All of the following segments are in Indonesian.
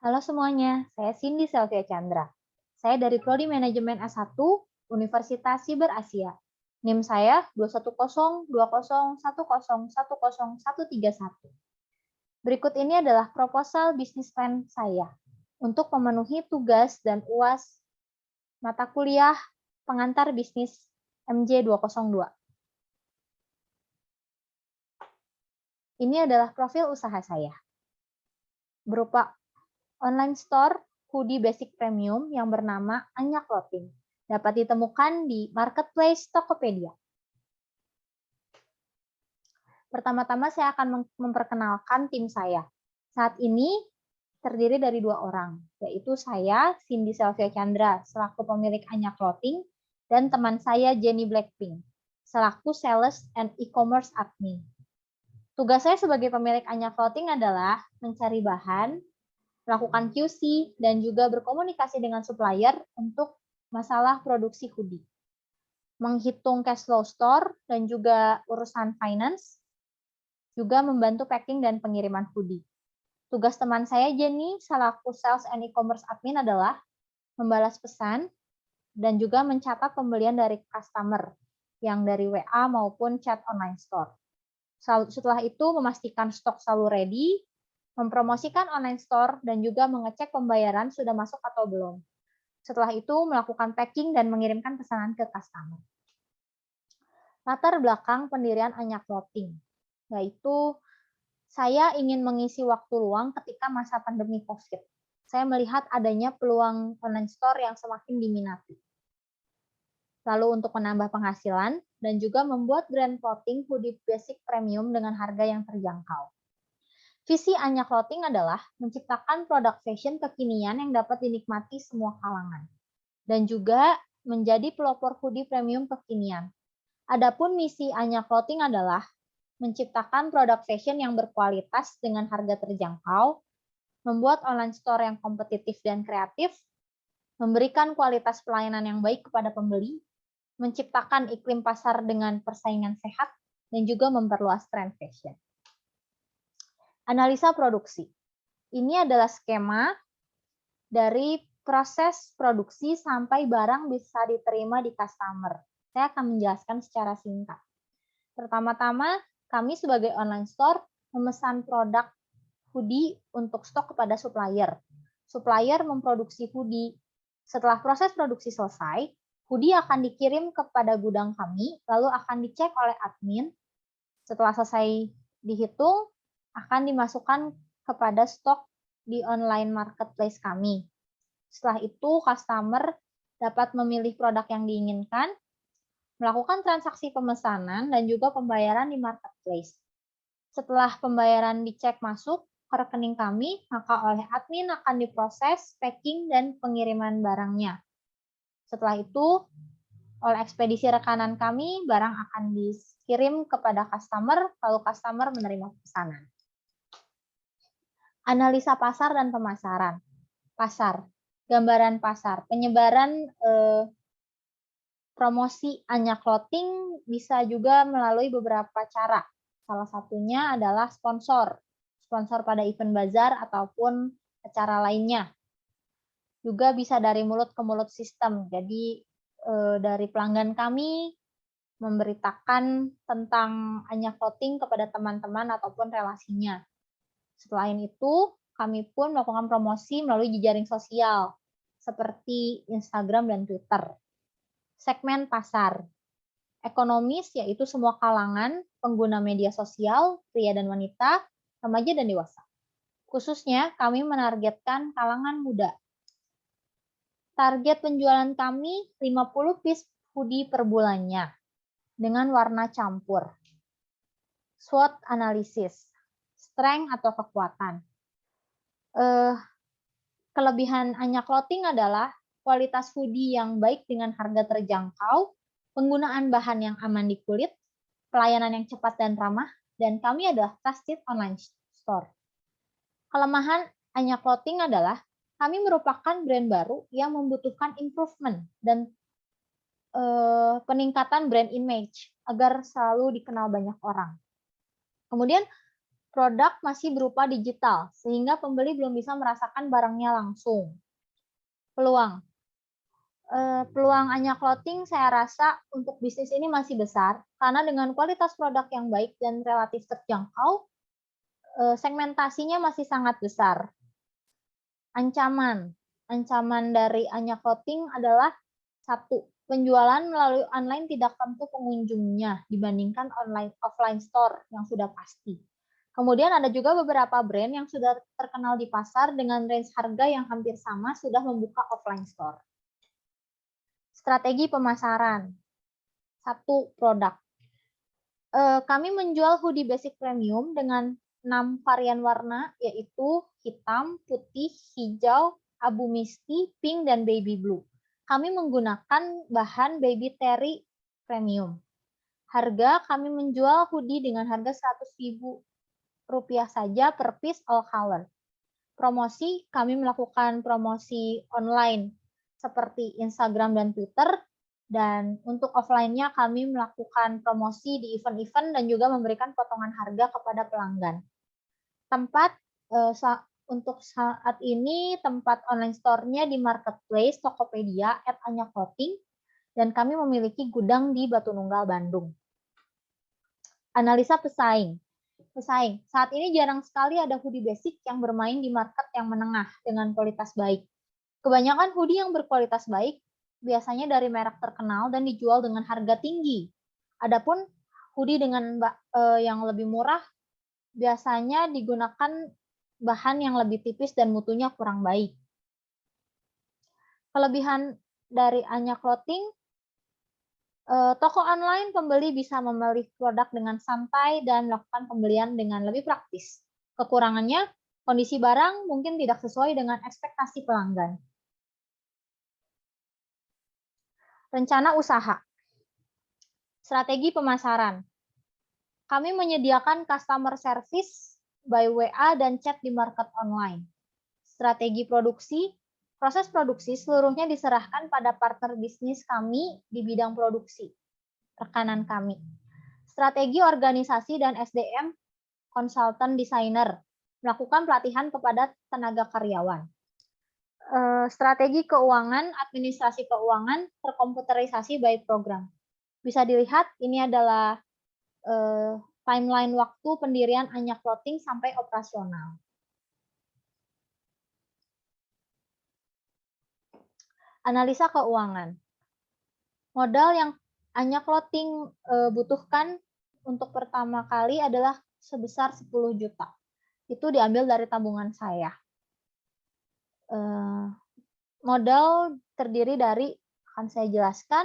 Halo semuanya, saya Cindy Selvia Chandra. Saya dari Prodi Manajemen S1 Universitas Siber Asia. NIM saya 2102010101031. Berikut ini adalah proposal bisnis plan saya untuk memenuhi tugas dan UAS mata kuliah pengantar bisnis MJ202. Ini adalah profil usaha saya. Berupa online store hoodie basic premium yang bernama Anya Clothing. Dapat ditemukan di marketplace Tokopedia. Pertama-tama saya akan memperkenalkan tim saya. Saat ini terdiri dari 2 orang, yaitu saya, Cindy Selvia Chandra, selaku pemilik Anya Clothing, dan teman saya, Jenny Blackpink, selaku sales and e-commerce admin. Tugas saya sebagai pemilik Anya Clothing adalah mencari bahan, melakukan QC, dan juga berkomunikasi dengan supplier untuk masalah produksi hoodie. Menghitung cash flow store dan juga urusan finance, juga membantu packing dan pengiriman hoodie. Tugas teman saya Jenny selaku sales and e-commerce admin adalah membalas pesan dan juga mencatat pembelian dari customer yang dari WA maupun chat online store. Setelah itu memastikan stok selalu ready, mempromosikan online store, dan juga mengecek pembayaran sudah masuk atau belum. Setelah itu melakukan packing dan mengirimkan pesanan ke customer. Latar belakang pendirian Anya Clothing, yaitu saya ingin mengisi waktu luang ketika masa pandemi COVID. Saya melihat adanya peluang online store yang semakin diminati. Lalu untuk menambah penghasilan dan juga membuat brand clothing hoodie basic premium dengan harga yang terjangkau. Visi Anya Clothing adalah menciptakan produk fashion kekinian yang dapat dinikmati semua kalangan dan juga menjadi pelopor hoodie premium kekinian. Adapun misi Anya Clothing adalah menciptakan produk fashion yang berkualitas dengan harga terjangkau, membuat online store yang kompetitif dan kreatif, memberikan kualitas pelayanan yang baik kepada pembeli, menciptakan iklim pasar dengan persaingan sehat, dan juga memperluas tren fashion. Analisa produksi. Ini adalah skema dari proses produksi sampai barang bisa diterima di customer. Saya akan menjelaskan secara singkat. Pertama-tama, kami sebagai online store memesan produk hoodie untuk stok kepada supplier. Supplier memproduksi hoodie. Setelah proses produksi selesai, hoodie akan dikirim kepada gudang kami, lalu akan dicek oleh admin. Setelah selesai dihitung, akan dimasukkan kepada stok di online marketplace kami. Setelah itu, customer dapat memilih produk yang diinginkan, melakukan transaksi pemesanan, dan juga pembayaran di marketplace. Setelah pembayaran dicek masuk ke rekening kami, maka oleh admin akan diproses packing dan pengiriman barangnya. Setelah itu, oleh ekspedisi rekanan kami, barang akan dikirim kepada customer, lalu customer menerima pesanan. Analisa pasar dan pemasaran. Pasar, gambaran pasar, penyebaran promosi Anya Clothing bisa juga melalui beberapa cara. Salah satunya adalah sponsor pada event bazar ataupun acara lainnya. Juga bisa dari mulut ke mulut sistem. Jadi dari pelanggan kami memberitakan tentang Anya Clothing kepada teman-teman ataupun relasinya. Selain itu, kami pun melakukan promosi melalui jejaring sosial seperti Instagram dan Twitter. Segmen pasar. Ekonomis yaitu semua kalangan pengguna media sosial, pria dan wanita, remaja dan dewasa. Khususnya kami menargetkan kalangan muda. Target penjualan kami 50 piece hoodie per bulannya dengan warna campur. SWOT analisis, strength atau kekuatan. Kelebihan Anya Clothing adalah kualitas hoodie yang baik dengan harga terjangkau, penggunaan bahan yang aman di kulit, pelayanan yang cepat dan ramah, dan kami adalah trusted online store. Kelemahan Anya Clothing adalah kami merupakan brand baru yang membutuhkan improvement dan peningkatan brand image agar selalu dikenal banyak orang. Kemudian Produk masih berupa digital, sehingga pembeli belum bisa merasakan barangnya langsung. Peluang. Peluang Anya Clothing saya rasa untuk bisnis ini masih besar, karena dengan kualitas produk yang baik dan relatif terjangkau, segmentasinya masih sangat besar. Ancaman. Ancaman dari Anya Clothing adalah satu, penjualan melalui online tidak tentu pengunjungnya dibandingkan offline store yang sudah pasti. Kemudian ada juga beberapa brand yang sudah terkenal di pasar dengan range harga yang hampir sama sudah membuka offline store. Strategi pemasaran. Satu, produk. Kami menjual hoodie basic premium dengan 6 varian warna, yaitu hitam, putih, hijau, abu misti, pink, dan baby blue. Kami menggunakan bahan baby terry premium. Harga kami menjual hoodie dengan harga Rp100.000 saja per piece all color. Promosi, kami melakukan promosi online seperti Instagram dan Twitter, dan untuk offline-nya kami melakukan promosi di event-event dan juga memberikan potongan harga kepada pelanggan. Tempat untuk saat ini tempat online store-nya di marketplace Tokopedia @anyaclothing, dan kami memiliki gudang di Batu Nunggal, Bandung. Analisa pesaing. Saat ini jarang sekali ada hoodie basic yang bermain di market yang menengah dengan kualitas baik. Kebanyakan hoodie yang berkualitas baik biasanya dari merek terkenal dan dijual dengan harga tinggi. Adapun hoodie dengan yang lebih murah biasanya digunakan bahan yang lebih tipis dan mutunya kurang baik. Kelebihan dari Anya Clothing, toko online pembeli bisa memilih produk dengan santai dan melakukan pembelian dengan lebih praktis. Kekurangannya, kondisi barang mungkin tidak sesuai dengan ekspektasi pelanggan. Rencana usaha. Strategi pemasaran. Kami menyediakan customer service by WA dan chat di market online. Strategi produksi. Proses produksi seluruhnya diserahkan pada partner bisnis kami di bidang produksi, rekanan kami. Strategi organisasi dan SDM, konsultan desainer, melakukan pelatihan kepada tenaga karyawan. Strategi keuangan, administrasi keuangan, terkomputerisasi by program. Bisa dilihat ini adalah timeline waktu pendirian Anya Clothing sampai operasional. Analisa keuangan. Modal yang Anya Clothing butuhkan untuk pertama kali adalah sebesar 10 juta. Itu diambil dari tabungan saya. Modal terdiri dari, akan saya jelaskan,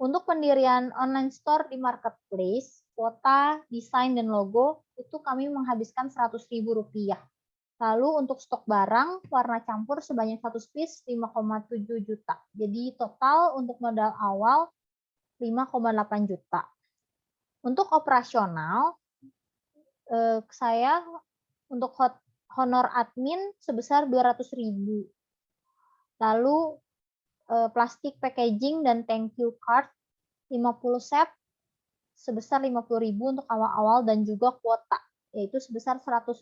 untuk pendirian online store di marketplace, kuota, desain, dan logo, itu kami menghabiskan Rp100.000. Lalu untuk stok barang, warna campur sebanyak 100 piece 5,7 juta. Jadi total untuk modal awal 5,8 juta. Untuk operasional, saya untuk honor admin sebesar 200.000. Lalu plastik packaging dan thank you card 50 set sebesar 50.000 untuk awal-awal dan juga kuota yaitu sebesar 100.000.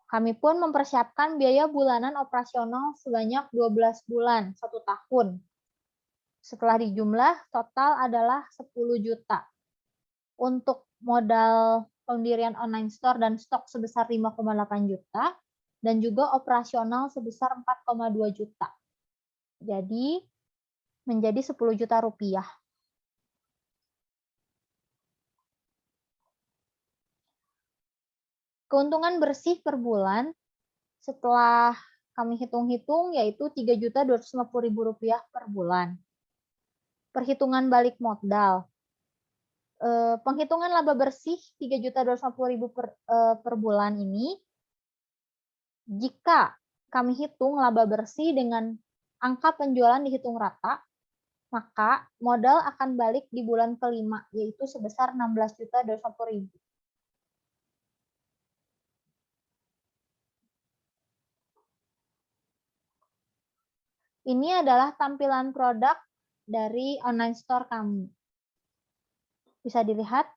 Kami pun mempersiapkan biaya bulanan operasional sebanyak 12 bulan, 1 tahun. Setelah dijumlah, total adalah 10 juta. Untuk modal pendirian online store dan stok sebesar 5,8 juta, dan juga operasional sebesar 4,2 juta. Jadi, menjadi 10 juta rupiah. Keuntungan bersih per bulan, setelah kami hitung-hitung, yaitu Rp3.250.000 per bulan. Perhitungan balik modal. Penghitungan laba bersih Rp3.250.000 per bulan ini, jika kami hitung laba bersih dengan angka penjualan dihitung rata, maka modal akan balik di bulan kelima, yaitu sebesar Rp16.250.000. Ini adalah tampilan produk dari online store kami. Bisa dilihat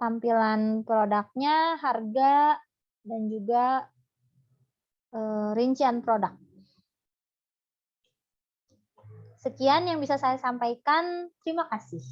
tampilan produknya, harga, dan juga rincian produk. Sekian yang bisa saya sampaikan. Terima kasih.